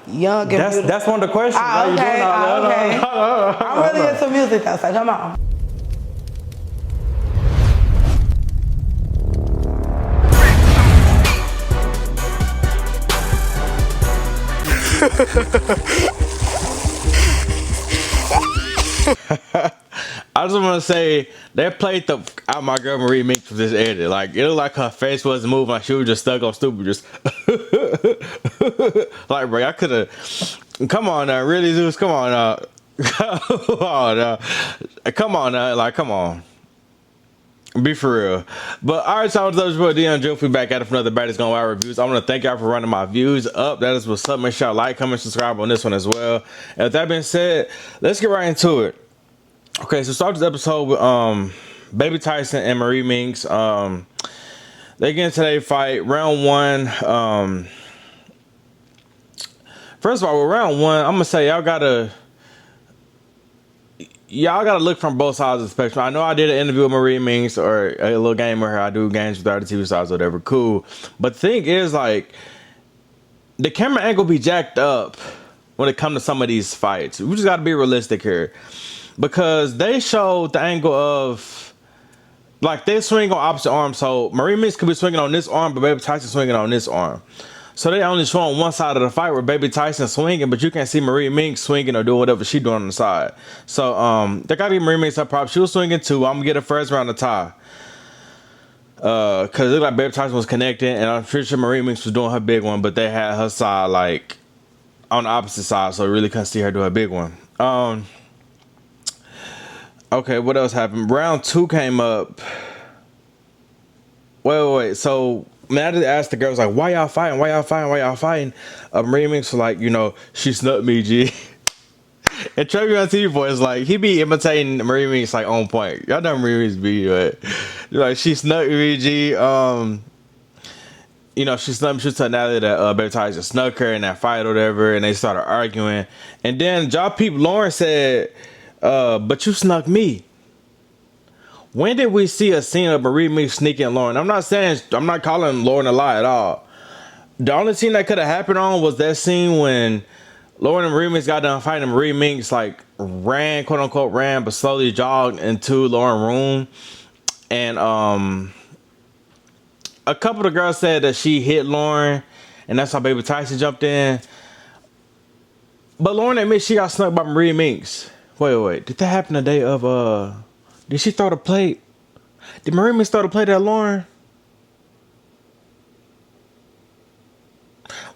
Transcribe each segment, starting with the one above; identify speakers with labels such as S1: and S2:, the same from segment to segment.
S1: young and beautiful.
S2: That's one of the questions.
S1: Okay, okay. I'm really into music though, so come on.
S2: I just want to say they played the out my girl Marie Minkx for this edit. Like it looked like her face wasn't moving, like she was just stuck on stupid, just like bro, I could have. Come on now, really, Zeus. Come on now, come on now, come on now, like come on. Be for real. But all right, so I was dyoungdrift. We back at it for another Baddies Gone Wild reviews. I want to thank y'all for running my views up. That is what's up. Make sure y'all like, comment, subscribe on this one as well. And with that being said, let's get right into it. Okay, so start this episode with Baby Tyson and Marie Minkx. They get into their fight. Round one. First of all, with round one, I'm gonna say y'all gotta look from both sides of the spectrum. I know I did an interview with Marie Minkx or a little game with her. I do games with other TV stars, whatever. Cool. But the thing is, like, the camera angle be jacked up when it comes to some of these fights. We just gotta be realistic here. Because they showed the angle of, like, they swing on opposite arms. So Marie Minkx could be swinging on this arm, but Baby Tyson swinging on this arm. So they only show on one side of the fight where Baby Tyson swinging, but you can't see Marie Minkx swinging or doing whatever she doing on the side. So they gotta give Marie Minkx her props. She was swinging too. I'm gonna get her first round of tie. Cause it looked like Baby Tyson was connecting, and I'm pretty sure Marie Minkx was doing her big one, but they had her side like on the opposite side, so I really couldn't see her do her big one. Okay, what else happened? Round two came up. Wait. So, man, I just asked the girls, like, why y'all fighting? Why y'all fighting? Why y'all fighting? Marie Minkx was like, you know, she snuck me, G. And Trevor on TV Boy is like, he be imitating Marie Minkx, like, on point. Y'all know Marie Minkx be, but, like, she snuck me, G. You know, she snuck me. She was telling Natalie that Baby Tyson snuck her in that fight or whatever, and they started arguing. And then Job Peep Lauren said, but you snuck me. When did we see a scene of Marie Minkx sneaking Lauren? I'm not calling Lauren a lie at all. The only scene that could have happened on was that scene when Lauren and Marie Minkx got done fighting. Marie Minkx like ran, quote unquote ran, but slowly jogged into Lauren's room. And a couple of the girls said that she hit Lauren, and that's how Baby Tyson jumped in. But Lauren admits she got snuck by Marie Minkx. Wait. Did that happen the day of, did she throw the plate? Did Marie Minkx throw the plate at Lauren?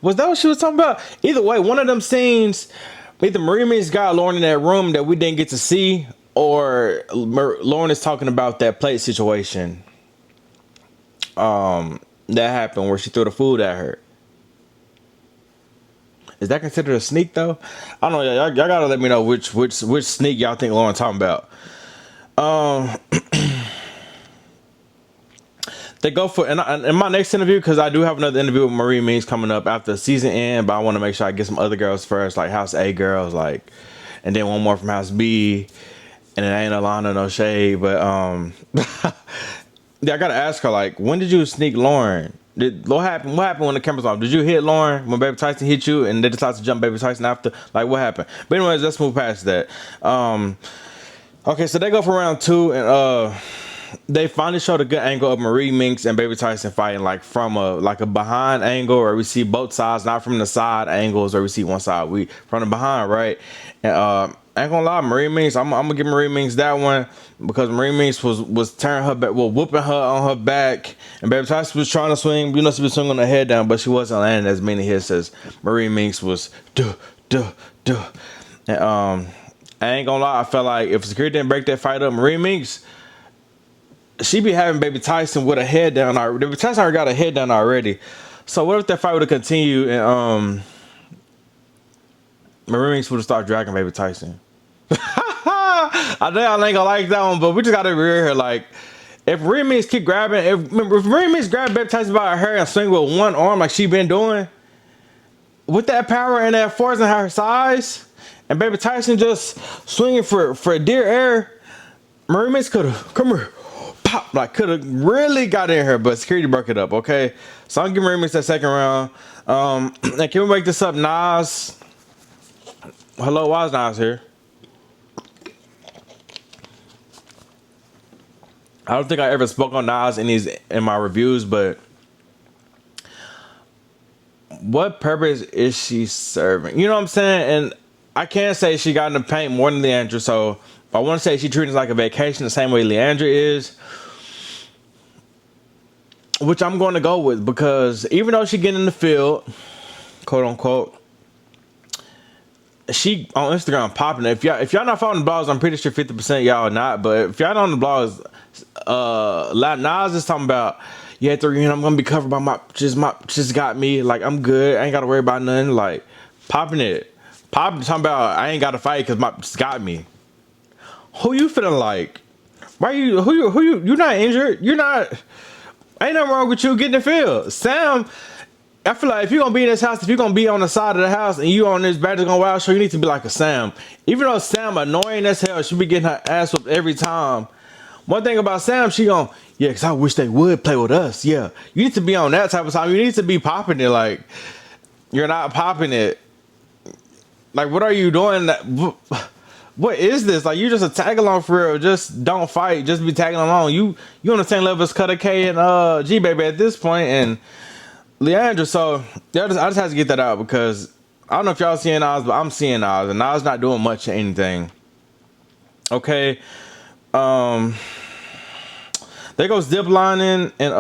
S2: Was that what she was talking about? Either way, one of them scenes, either Marie Minkx got Lauren in that room that we didn't get to see, or Lauren is talking about that plate situation. That happened where she threw the food at her. Is that considered a sneak though? I don't know. Y'all gotta let me know which sneak y'all think Lauren talking about. They go for in my next interview, because I do have another interview with Marie Minkx coming up after the season end, but I want to make sure I get some other girls first, like House A girls, like, and then one more from House B, and it ain't Alana, no shade, but yeah, I gotta ask her, like, when did you sneak Lauren? What happened when the camera's off? Did you hit Lauren when Baby Tyson hit you and they decided to jump Baby Tyson after? Like, what happened? But anyways, let's move past that. Okay, so they go for round two, and they finally showed a good angle of Marie Minkx and Baby Tyson fighting, like from a behind angle where we see both sides, not from the side angles where we see one side. We from the behind, right? And I ain't gonna lie, Marie Minkx, I'm gonna give Marie Minkx that one, because Marie Minkx was tearing her back, whooping her on her back, and Baby Tyson was trying to swing. You know, she was swinging her head down, but she wasn't landing as many hits as Marie Minkx was. And I ain't gonna lie, I felt like if security didn't break that fight up, Marie Minkx, she be having Baby Tyson with a head down already. Baby Tyson already got a head down already. So what if that fight would have continued and Marie Minkx would have started dragging Baby Tyson? I know y'all ain't gonna like that one, but we just gotta be real here. Like, if Marie Minkx keep grabbing, if Marie Minkx grab Baby Tyson by her hair and swing with one arm like she been doing, with that power and that force and her size, and Baby Tyson just swinging for dear air, Marie Minkx could have, come here, pop, like could have really got in her, but security broke it up, okay? So I'm giving Marie Minkx that second round. And can we make this up, Nas? Hello, why is Nas here? I don't think I ever spoke on Nas in my reviews, but what purpose is she serving? You know what I'm saying? And I can't say she got in the paint more than Leandra, so I want to say she treats it like a vacation the same way Leandra is, which I'm going to go with, because even though she getting in the field, quote unquote, she on Instagram popping it. If y'all not following the blogs, I'm pretty sure 50% y'all not. But if y'all not on the blogs, Nas is talking about, yeah, I'm gonna be covered by my just got me. Like, I'm good. I ain't gotta worry about nothing. Like, talking about I ain't gotta fight because my just got me. Who you feeling like? Why you who you you're not injured? You're not. Ain't nothing wrong with you getting the field. Sam, I feel like if you're gonna be in this house, if you're gonna be on the side of the house and you on this Baddies Gone Wild show, you need to be like a Sam. Even though Sam annoying as hell, she be getting her ass whooped every time. One thing about Sam, she gon' yeah, cause I wish they would play with us. Yeah, you need to be on that type of time. You need to be popping it. Like, you're not popping it. Like, what are you doing? What is this? Like, you just a tag along for real. Just don't fight. Just be tagging along. You on the same level as Cutter K and G Baby at this point, and Leandra. So I just had to get that out, because I don't know if y'all seeing Oz, but I'm seeing Oz, and Oz not doing much of anything. Okay. There goes Ziplining, and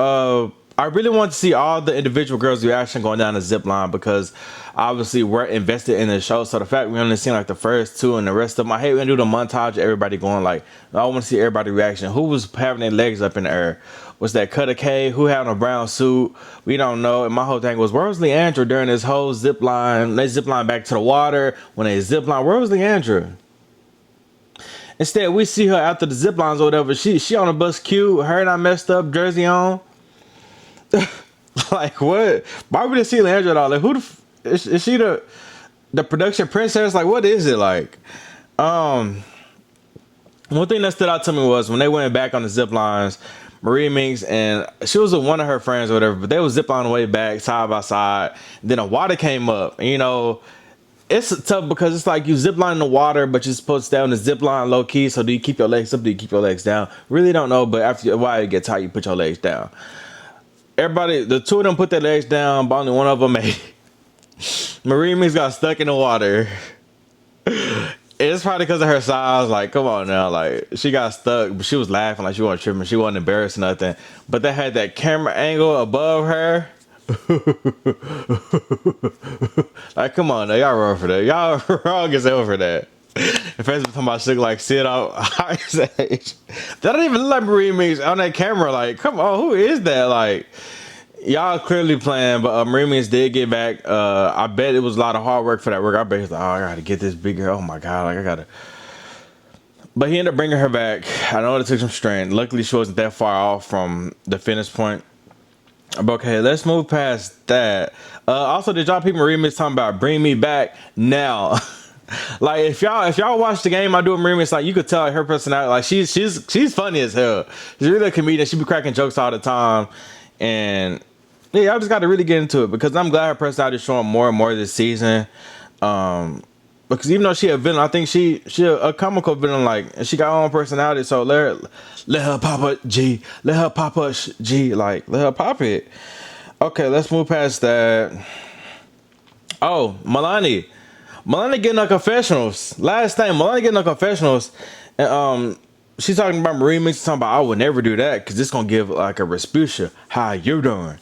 S2: I really want to see all the individual girls' reaction going down the zip line, because obviously we're invested in the show. So the fact we only seen like the first two and the rest of them, I hate when they do the montage of everybody going like, I want to see everybody reaction. Who was having their legs up in the air? Was that Cutter K? Who had on a brown suit? We don't know. And my whole thing was, where was Leandra during this whole zip line? They zip line back to the water. When they zip line, where was Leandra? Instead, we see her after the zip lines or whatever. She on a bus cute. Her and I messed up, jersey on. Like, what? Why would they see Leandra at all? Like, is she the production princess? Like, what is it like? One thing that stood out to me was when they went back on the zip lines, Marie Minkx, and she was with one of her friends or whatever, but they was zip lining way back side by side. Then a water came up, and you know, it's tough because it's like you zip line in the water, but you're supposed to stay on the zip line low key. So do you keep your legs up? Do you keep your legs down? Really don't know, but after a while you get tired, you put your legs down. Everybody, the two of them put their legs down, but only one of them made it. Marie Minkx got stuck in the water. It's probably because of her size. Like, come on now. Like, she got stuck, but she was laughing like she wasn't tripping. She wasn't embarrassed or nothing. But they had that camera angle above her. Like, come on now, y'all wrong for that. Y'all wrong as hell for that. And fans been talking about shit like sit out Ice Age. That don't even look like Marie Minkx on that camera. Like, come on, who is that? Like, y'all clearly playing, but Marie Minkx did get back. I bet it was a lot of hard work for that work. I bet he's like, oh, I gotta get this big girl. Oh my god, like I gotta. But he ended up bringing her back. I know it took some strength. Luckily, she wasn't that far off from the finish point. But okay, let's move past that. Also, did y'all people Marie Minkx talking about bring me back now? Like, if y'all watch the game I do with Marie Minkx, like, you could tell her personality. Like, she's funny as hell. She's really a comedian. She be cracking jokes all the time, and yeah, I just got to really get into it, because I'm glad her personality is showing more and more this season. Because even though she a villain, I think she a comical villain, like, and she got her own personality. So let her pop it, G. Let her pop her G. Like, let her pop it. Okay, let's move past that. Oh, Milani getting her confessionals. Last thing, Milani getting her confessionals, and she's talking about Marie Minkx, talking about I would never do that because it's gonna give like a Respucia. How you doing?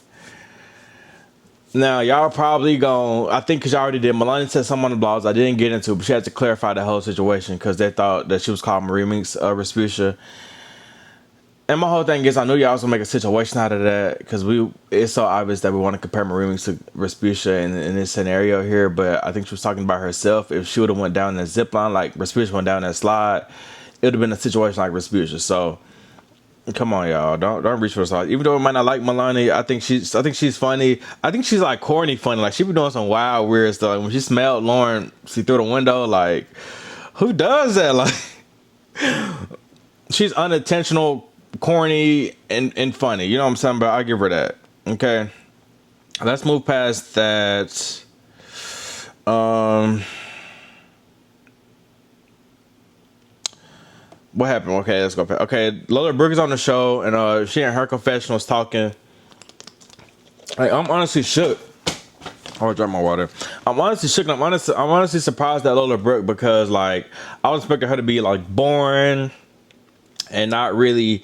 S2: Now, y'all probably I think because y'all already did. Milani said something on the blogs I didn't get into, but she had to clarify the whole situation because they thought that she was calling Marie Minkx Respucia. And my whole thing is, I knew y'all was going to make a situation out of that, because it's so obvious that we want to compare Marie Minkx to Respucia in this scenario here, but I think she was talking about herself. If she would have went down that zip line like Respucia went down that slide, it would have been a situation like Respucia. So come on, y'all. Don't reach for the side. Even though I might not like Milani, I think she's funny. I think she's like corny funny. Like, she be doing some wild, weird stuff. Like, when she smelled Lauren, she through the window. Like, who does that? Like, she's unintentional, corny, and funny. You know what I'm saying? But I'll give her that. Okay. Let's move past that. what happened? Okay, let's go. Okay, Lola Brooke is on the show, and she and her confessional was talking. Like, I'm honestly shook. I'll drink my water. I'm honestly shook. I'm honestly surprised at Lola Brooke because like I was expecting her to be like boring and not really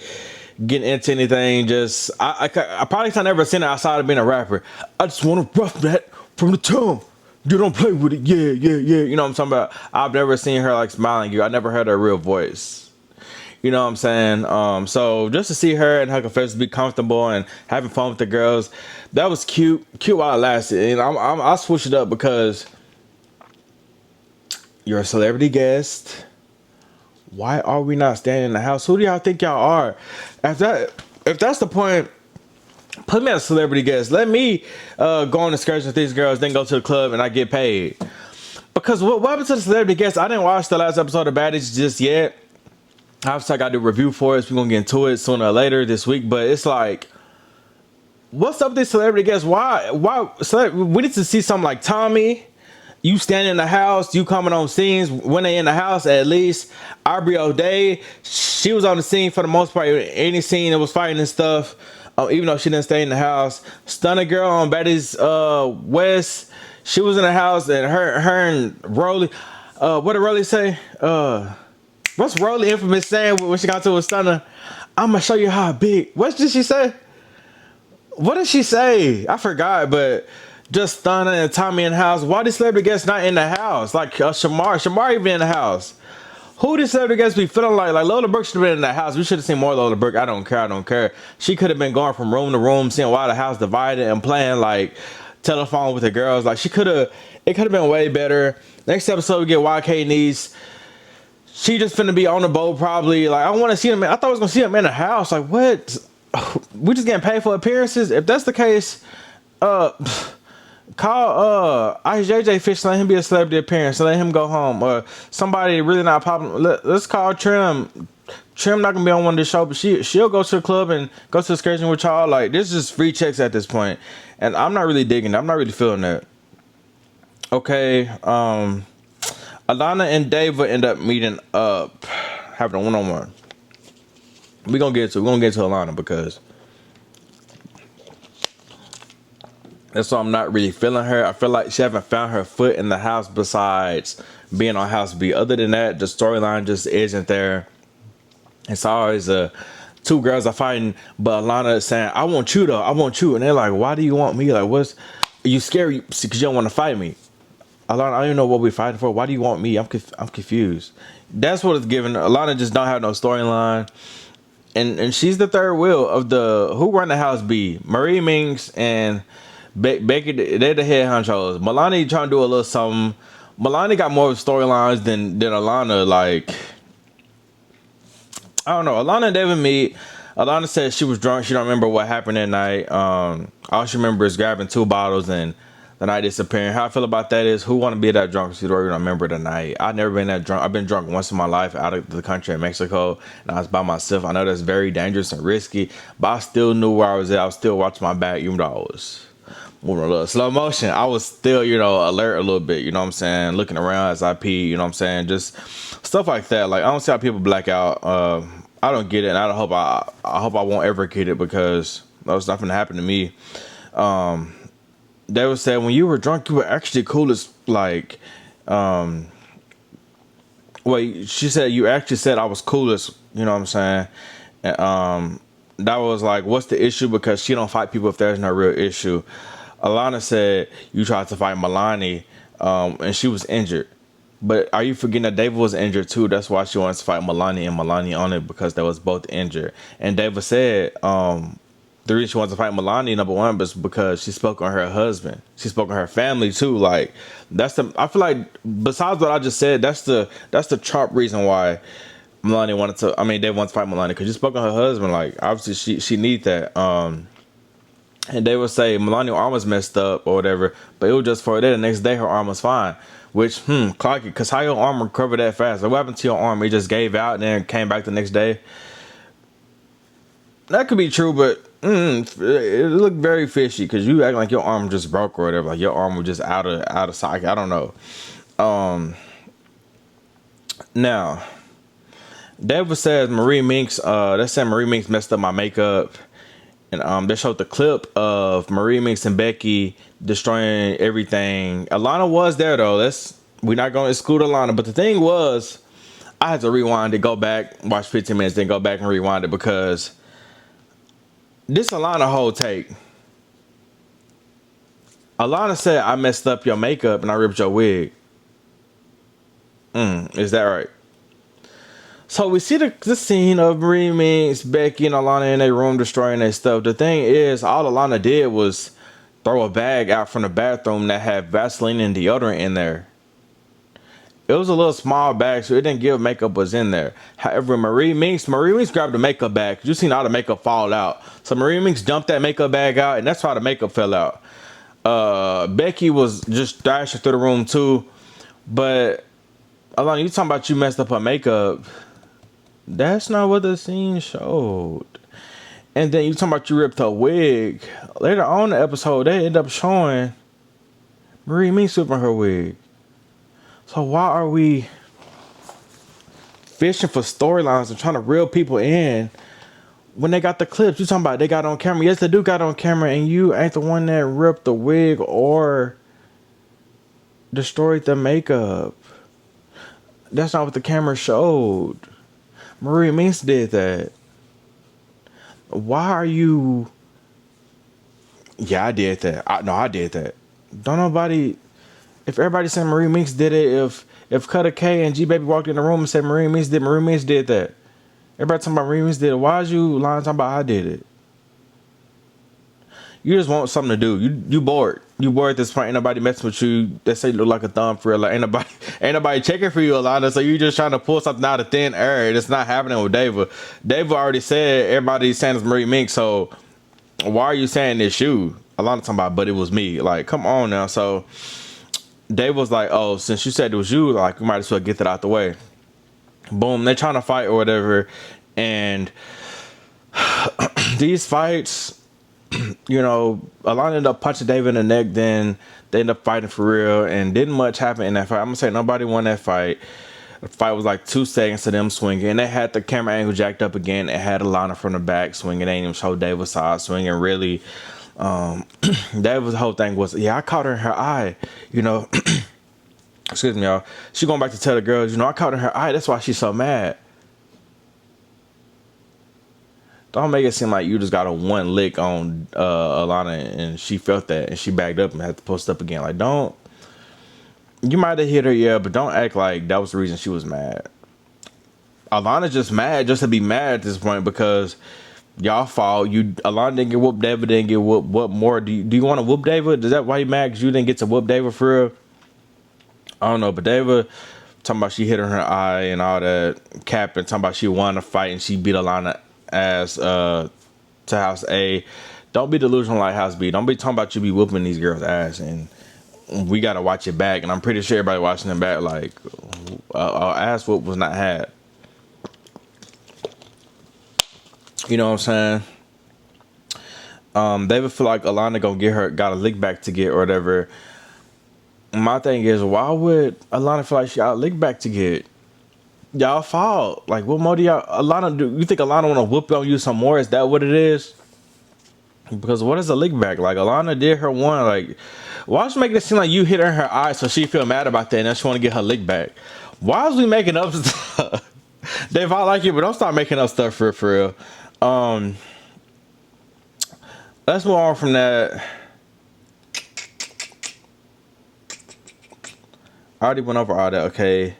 S2: getting into anything. Just I probably can't never seen it outside of being a rapper. I just want to rough that from the tongue. You don't play with it. Yeah. You know what I'm talking about? I've never seen her like smiling you. I never heard her real voice. You know what I'm saying? So just to see her and her confessions be comfortable and having fun with the girls, that was cute. Cute while it lasted. And I switched it up because you're a celebrity guest. Why are we not staying in the house? Who do y'all think y'all are? If that's the point, put me as a celebrity guest. Let me go on excursions with these girls, then go to the club and I get paid. Because what happened to the celebrity guest? I didn't watch the last episode of Baddies just yet. Obviously, I got to do a review for it. So we're going to get into it sooner or later this week. But it's like, what's up with these celebrity guests? Why? We need to see something like Tommy. You standing in the house. You coming on scenes when they in the house at least. Aubrey O'Day. She was on the scene for the most part. Any scene that was fighting and stuff. Even though she didn't stay in the house. Stunner Girl on Baddies West. She was in the house. And her and Rolly. What did Rolly say? What's Rolly infamous saying when she got to a Stunner? I'm gonna show you how big. What did she say? What did she say? I forgot, but just Stunner and Tommy in the house. Why did celebrity guests not in the house? Like Shamar even in the house. Who did celebrity guests be feeling like? Like Lola Brooke should have been in the house. We should have seen more Lola Brooke. I don't care. She could have been going from room to room, seeing why the house divided and playing like telephone with the girls. Like it could have been way better. Next episode we get YK Niece. She just finna be on the boat probably. Like, I want to see him. I thought I was going to see him in the house. Like, what? We just getting paid for appearances? If that's the case, call IJJ Fish, let him be a celebrity appearance. Let him go home. Or somebody really not popping. Let's call Trim. Trim not going to be on one of the show, but she'll go to the club and go to the excursion with y'all. Like, this is free checks at this point. And I'm not really digging it. I'm not really feeling that. Okay, Alana and Dava end up meeting up, having a one-on-one. We're gonna get to Alana because that's why I'm not really feeling her. I feel like she haven't found her foot in the house besides being on House B. Other than that, the storyline just isn't there. It's always two girls are fighting, but Alana is saying, I want you though, I want you. And they're like, why do you want me? Like, are you scared because you don't want to fight me? Alana, I don't even know what we're fighting for. Why do you want me? I'm confused. That's what it's giving. Alana just don't have no storyline. And she's the third wheel of the who run the house B. Marie Minkx and Becky, they're the head honchos. Milani trying to do a little something. Milani got more storylines than Alana. Like, I don't know. Alana and David meet. Alana said she was drunk. She don't remember what happened that night. All she remembers is grabbing 2 bottles and the night disappearing. How I feel about that is, who want to be that drunk? She don't even remember the night. I've never been that drunk. I've been drunk once in my life out of the country in Mexico, and I was by myself. I know that's very dangerous and risky, but I still knew where I was at. I was still watching my back, even though I was moving a little slow motion. I was still, alert a little bit. You know what I'm saying? Looking around as I pee. You know what I'm saying? Just stuff like that. Like, I don't see how people black out. I don't get it, and I hope I won't ever get it because that's not gonna happen to me. They would say when you were drunk, you were actually cool as like, she said you actually said I was cool as, you know what I'm saying? And, that was like, what's the issue? Because she don't fight people if there's no real issue. Alana said you tried to fight Milani, and she was injured. But are you forgetting that David was injured too? That's why she wants to fight Milani and Milani on it, because they was both injured. And David said, the reason she wants to fight Milani, number one, is because she spoke on her husband. She spoke on her family too. Like, I feel like besides what I just said, that's the sharp reason why David wants to fight Milani, because she spoke on her husband. Like, obviously she need that. And they would say Milani's arm was messed up or whatever, but it was just for that. The next day her arm was fine. Which, Clarky, because how your arm recovered that fast? Like, what happened to your arm? It just gave out and then came back the next day? That could be true, but it looked very fishy, because you act like your arm just broke or whatever. Like, your arm was just out of socket. I don't know. Now, David says Marie Minkx. They said Marie Minkx messed up my makeup, and they showed the clip of Marie Minkx and Becky destroying everything. Alana was there though. We're not going to exclude Alana, but the thing was, I had to rewind it, go back, watch 15 minutes, then go back and rewind it because this Alana whole take. Alana said, I messed up your makeup and I ripped your wig. Is that right? So we see the scene of Marie Minkx, Becky, and Alana in their room destroying their stuff. The thing is, all Alana did was throw a bag out from the bathroom that had Vaseline and deodorant in there. It was a little small bag, so it didn't give makeup was in there. However, Marie Minkx grabbed the makeup bag. You seen all the makeup fall out. So Marie Minkx dumped that makeup bag out, and that's why the makeup fell out. Becky was just dashing through the room too. But Alana, you talking about you messed up her makeup. That's not what the scene showed. And then you talking about you ripped her wig. Later on in the episode, they end up showing Marie Minkx ripping her wig. So why are we fishing for storylines and trying to reel people in when they got the clips? You talking about they got on camera. Yes, they do got on camera, and you ain't the one that ripped the wig or destroyed the makeup. That's not what the camera showed. Marie Minkx did that. Why are you... Yeah, I did that. I did that. Don't nobody... If everybody said Marie Minkx did it, if Cutter K and G Baby walked in the room and said Marie Minkx did that. Everybody talking about Marie Minkx did it. Why is you lying talking about I did it? You just want something to do. You bored. You bored at this point. Ain't nobody messing with you. They say you look like a thumb for real. Like ain't nobody checking for you a lot. So you just trying to pull something out of thin air. It's not happening with Dava. Dava already said everybody's saying it's Marie Minkx. So why are you saying it's you? A lot of time about, but it was me. Like, come on now. So Dave was like, oh, since you said it was you, like, we might as well get that out the way. Boom, they're trying to fight or whatever. And these fights, you know, Alana ended up punching Dave in the neck. Then they ended up fighting for real. And didn't much happen in that fight. I'm going to say nobody won that fight. The fight was like 2 seconds to them swinging. And they had the camera angle jacked up again. It had Alana from the back swinging. They didn't even show David's side swinging, really. That was the whole thing was, yeah, I caught her in her eye, you know. Excuse me, y'all. She going back to tell the girls, you know, I caught her in her eye. That's why she's so mad. Don't make it seem like you just got a one lick on Alana and she felt that and she backed up and had to post up again. Like, don't. You might have hit her, yeah, but don't act like that was the reason she was mad. Alana's just mad just to be mad at this point because y'all fought. Alana didn't get whooped. David didn't get whooped. What more? Do you want to whoop David? Is that why you mad? Because you didn't get to whoop David for real? I don't know. But David talking about she hit her in her eye and all that. Capping talking about she won a fight and she beat Alana ass to House A. Don't be delusional like House B. Don't be talking about you be whooping these girls' ass and we got to watch it back. And I'm pretty sure everybody watching it back like ass whoop was not had. You know what I'm saying? David feel like Alana got a lick back to get or whatever. My thing is, why would Alana feel like she got a lick back to get? Y'all fought. Like, what more do Alana do? You think Alana want to whoop on you some more? Is that what it is? Because what is a lick back? Like, Alana did her one. Like, why is she making it seem like you hit her in her eye so she feel mad about that and then she want to get her lick back? Why is we making up stuff? Dave, I like you, but don't start making up stuff for real. Let's move on from that. I already went over all that. Okay.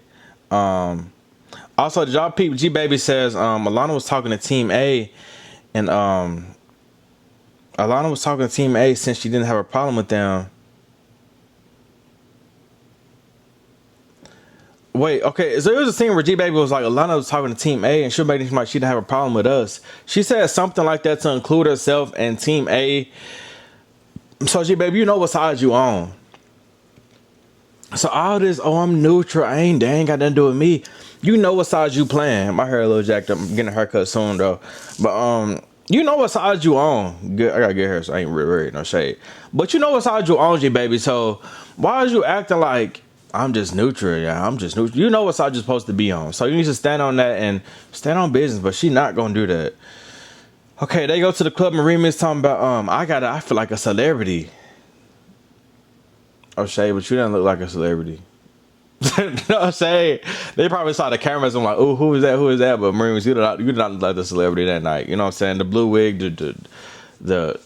S2: Also, y'all peep, G Baby says Alana was talking to Team A, and Alana was talking to Team A since she didn't have a problem with them. Wait, okay, so there was a scene where G Baby was like, Alana was talking to Team A and she was making it seem like she didn't have a problem with us. She said something like that to include herself and Team A. So G Baby, you know what side you on. So all this, oh, I'm neutral, they ain't got nothing to do with me. You know what side you playing. My hair a little jacked up. I'm getting a haircut soon though. But you know what side you on. Good, I gotta get hair, so I ain't really no shade. But you know what side you on, G Baby. So why is you acting like I'm just neutral, yeah. I'm just neutral. You know what side you're supposed to be on. So you need to stand on that and stand on business, but she not gonna do that. Okay, they go to the club and Remix talking about I feel like a celebrity. Oh Shay, but you didn't look like a celebrity. No, Shay. They probably saw the cameras and like, oh, who is that? Who is that? But Remix, you did not look like the celebrity that night. You know what I'm saying? The blue wig, the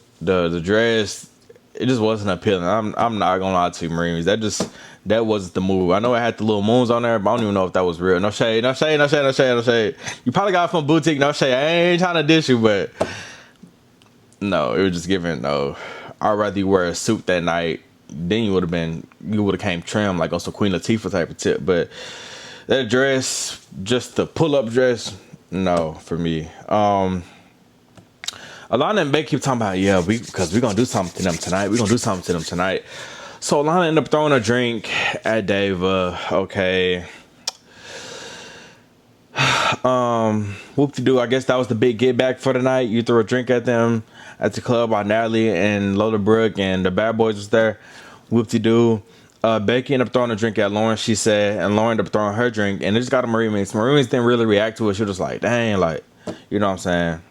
S2: dress, it just wasn't appealing. I'm not gonna lie to you, Marines. That wasn't the move. I know it had the little moons on there, but I don't even know if that was real. No shade, no shade, no shade, no shade, no shade. You probably got it from boutique. No shade. I ain't trying to dish you, but no, it was just giving. No, I'd rather you wear a suit that night. Then you would have came trim like on some Queen Latifah type of tip. But that dress, just the pull up dress, no for me. Alana and Becky keep talking about, yeah, because we're gonna do something to them tonight. We're gonna do something to them tonight. So Alana ended up throwing a drink at Dava. Okay. Whoop-de-doo. I guess that was the big get back for the night. You threw a drink at them at the club while Natalie and Lola Brooke and the Bad Boys was there. Whoop-de-doo. Becky ended up throwing a drink at Lauren, she said, and Lauren ended up throwing her drink, and it just got a Marie Minx. Marie Minx didn't really react to it. She was like, dang, like, you know what I'm saying?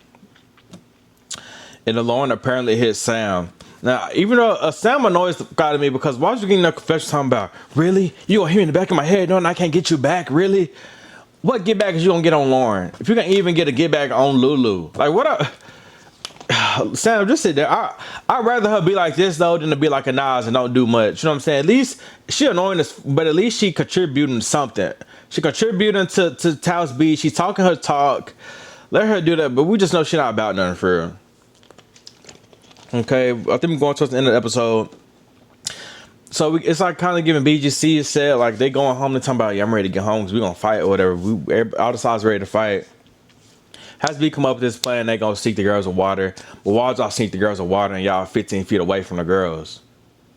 S2: And then Lauren apparently hit Sam. Now, even though Sam annoys the guy to me because why was you getting that confession talking about, really? You gonna hear me in the back of my head knowing I can't get you back, really? What get back is you gonna get on Lauren? If you can even get a get back on Lulu. Like, what up? Sam, just sit there. I'd rather her be like this, though, than to be like a Nas and don't do much. You know what I'm saying? At least she annoying us, but at least she contributing something. She contributing to Taos Beach. She's talking her talk. Let her do that, but we just know she not about nothing for real. Okay, I think we're going towards the end of the episode. So it's like kind of giving BGC said, like, they going home and talking about, yeah, I'm ready to get home because we're going to fight or whatever. All the sides ready to fight. Has to be come up with this plan. They going to seek the girls with water. But why y'all seek the girls with water and y'all 15 feet away from the girls?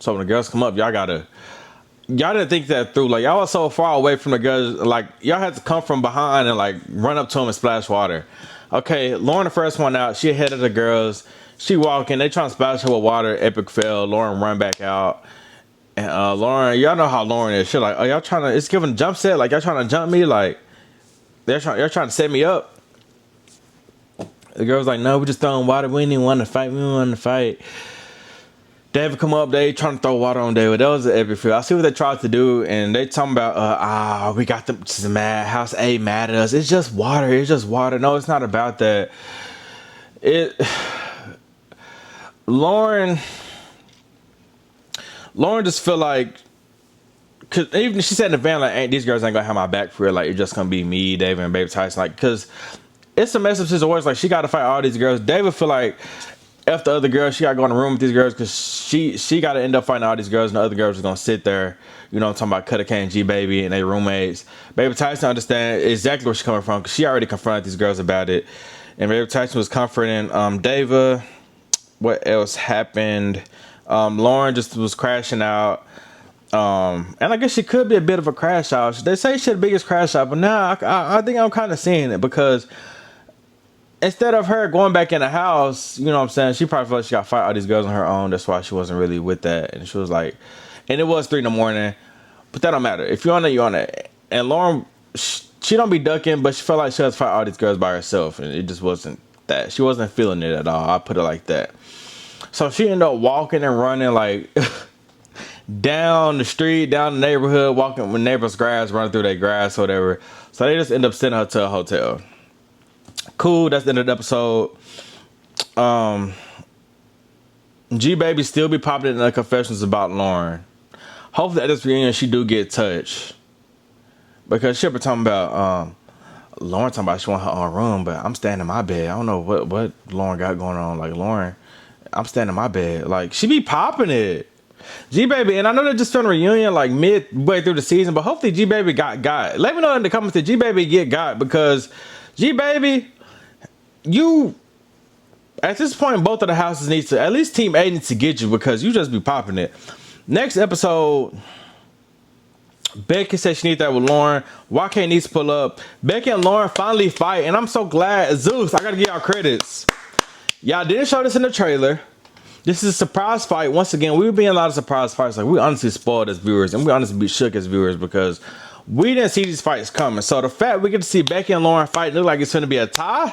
S2: So when the girls come up, y'all didn't think that through. Like, y'all was so far away from the girls. Like, y'all had to come from behind and, like, run up to them and splash water. Okay, Lauren, the first one out, she ahead of the girls. She walking, they trying to splash her with water, epic fail. Lauren run back out. And Lauren, y'all know how Lauren is. She like, oh, y'all trying to, it's giving a jump set, like y'all trying to jump me, like y'all trying to set me up. The girl's like, no, we just throwing water. We didn't want to fight. We didn't want to fight. David come up, they trying to throw water on David. That was an epic feel. I see what they tried to do, and they talking about, we got them mad. House A mad at us. It's just water. It's just water. No, it's not about that. Lauren just feel like, cause even she said in the van like, these girls ain't gonna have my back for real. Like, it's just gonna be me, David, and Baby Tyson. Like, cause it's a mess up situation. Like, she got to fight all these girls. David feel like if the other girls, she got to go in the room with these girls because she got to end up fighting all these girls, and the other girls are gonna sit there. You know, I'm talking about Cutter K and G Baby and their roommates. Baby Tyson understand exactly where she's coming from because she already confronted these girls about it, and Baby Tyson was comforting Dava. What else happened? Lauren just was crashing out. And I guess she could be a bit of a crash out. They say she's the biggest crash out, but now I think I'm kind of seeing it because instead of her going back in the house, you know what I'm saying, she probably felt like she got to fight all these girls on her own. That's why she wasn't really with that. And she was like, and it was 3 a.m, but that don't matter. If you're on it, you're on it. And Lauren, she don't be ducking, but she felt like she had to fight all these girls by herself. And it just wasn't that. She wasn't feeling it at all. I put it like that. So she ended up walking and running like down the street, down the neighborhood, walking with neighbors' grass, running through their grass or whatever. So they just end up sending her to a hotel. Cool, that's the end of the episode. G Baby still be popping in the confessions about Lauren. Hopefully at this reunion she do get touched. Because she be talking about Lauren talking about she want her own room, but I'm staying in my bed. I don't know what Lauren got going on. Like, Lauren, I'm staying in my bed. Like, she be popping it. G Baby, and I know they're just filming a reunion like midway through the season, but hopefully G Baby got. Let me know in the comments that G Baby get got, because G Baby, you at this point both of the houses need to, at least Team A needs to get you, because you just be popping it. Next episode, Becky said she needs that with Lauren. YK needs to pull up. Becky and Lauren finally fight, and I'm so glad. Zeus, I gotta give y'all credits. Y'all didn't show this in the trailer. This is a surprise fight. Once again, we've been in a lot of surprise fights. Like, we honestly spoiled as viewers, and we honestly be shook as viewers because we didn't see these fights coming. So the fact we get to see Becky and Lauren fight, look like it's going to be a tie.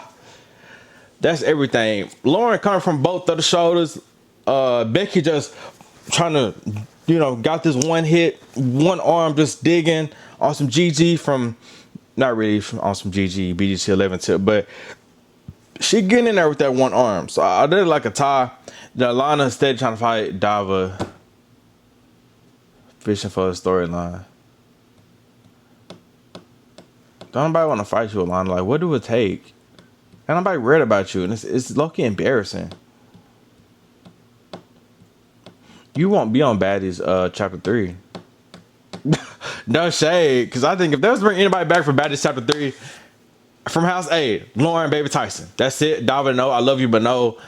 S2: That's everything. Lauren coming from both of the shoulders. Becky just trying to, you know, got this one hit, one arm just digging on some GG from, not really on some GG, BGC 11 tip, but she getting in there with that one arm. So I did like a tie. The Alana instead trying to fight Dava. Fishing for a storyline. Don't nobody want to fight you, Alana. Like, what do it take? And nobody read about you. And it's low-key embarrassing. You won't be on Baddies chapter 3. No shade. Because I think if there was to bring anybody back for Baddies chapter 3, from House A, Lauren, baby Tyson. That's it. Dava, no. I love you, but no.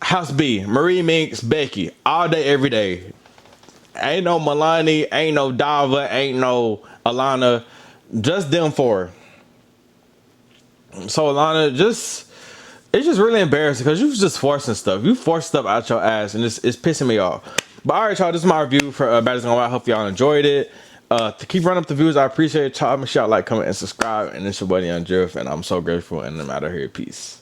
S2: House B, Marie, Minkx, Becky. All day, every day. Ain't no Milani, ain't no Dava, ain't no Alana. Just them four. So Alana, it's just really embarrassing because you was just forcing stuff. You forced stuff out your ass, and it's pissing me off. But all right, y'all, this is my review for Baddies Gone Wild. I hope y'all enjoyed it. To keep running up the views, I appreciate y'all. Make sure y'all like, comment, and subscribe. And it's your buddy dyoungdrift, and I'm so grateful. And I'm out of here. Peace.